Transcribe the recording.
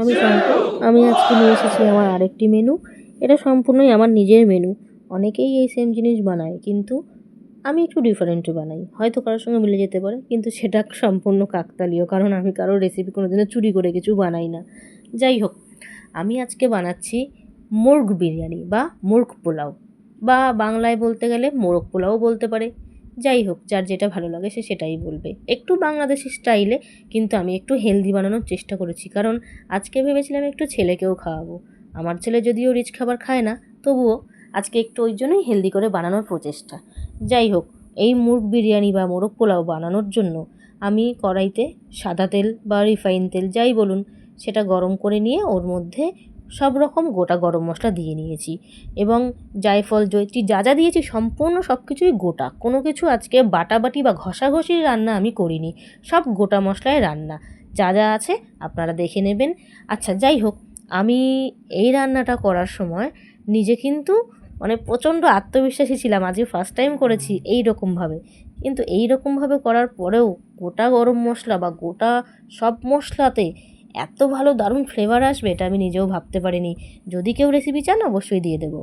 আমি শম্পা। আমি আজকে নিয়ে এসেছি আমার আরেকটি মেনু। এটা সম্পূর্ণই আমার নিজের মেনু। অনেকেই এই সেম জিনিস বানায়, কিন্তু আমি একটু ডিফারেন্টে বানাই। হয়তো কারোর সঙ্গে মিলে যেতে পারে, কিন্তু সেটা সম্পূর্ণ কাকতালীয়, কারণ আমি কারোর রেসিপি কোনোদিনও চুরি করে কিছু বানাই না। যাই হোক, আমি আজকে বানাচ্ছি মুরগ বিরিয়ানি বা মুরগ পোলাও, বা বাংলায় বলতে গেলে মোরগ পোলাও বলতে পারে। যাই হোক, যার যেটা ভালো লাগে সে সেটাই বলবে। একটু বাংলাদেশি স্টাইলে, কিন্তু আমি একটু হেলদি বানানোর চেষ্টা করেছি, কারণ আজকে ভেবেছিলাম একটু ছেলেকেও খাওয়াবো। আমার ছেলে যদিও রিচ খাবার খায় না, তবুও আজকে একটু ওই জন্যই হেলদি করে বানানোর প্রচেষ্টা। যাই হোক, এই মুরগ বিরিয়ানি বা মোরগ পোলাও বানানোর জন্য আমি কড়াইতে সাদা তেল বা রিফাইন তেল যাই বলুন সেটা গরম করে নিয়ে ওর মধ্যে সব রকম গোটা গরম মশলা দিয়ে নিয়েছি, এবং জায়ফল জয়িত্রী যা যা দিয়েছি সম্পূর্ণ সব কিছুই গোটা। কোনো কিছু আজকে বাটাবাটি বা ঘষাঘষির রান্না আমি করিনি, সব গোটা মশলায় রান্না। যা যা আছে আপনারা দেখে নেবেন। আচ্ছা, যাই হোক, আমি এই রান্নাটা করার সময় নিজে কিন্তু প্রচণ্ড আত্মবিশ্বাসী ছিলাম। আজকে ফার্স্ট টাইম করেছি এই রকমভাবে, কিন্তু এই রকমভাবে করার পরেও গোটা গরম মশলা বা গোটা সব মশলাতে এত ভালো দারুণ ফ্লেভার আসবে এটা আমি নিজেও ভাবতে পারিনি। যদি কেউ রেসিপি চান অবশ্যই দিয়ে দেবো।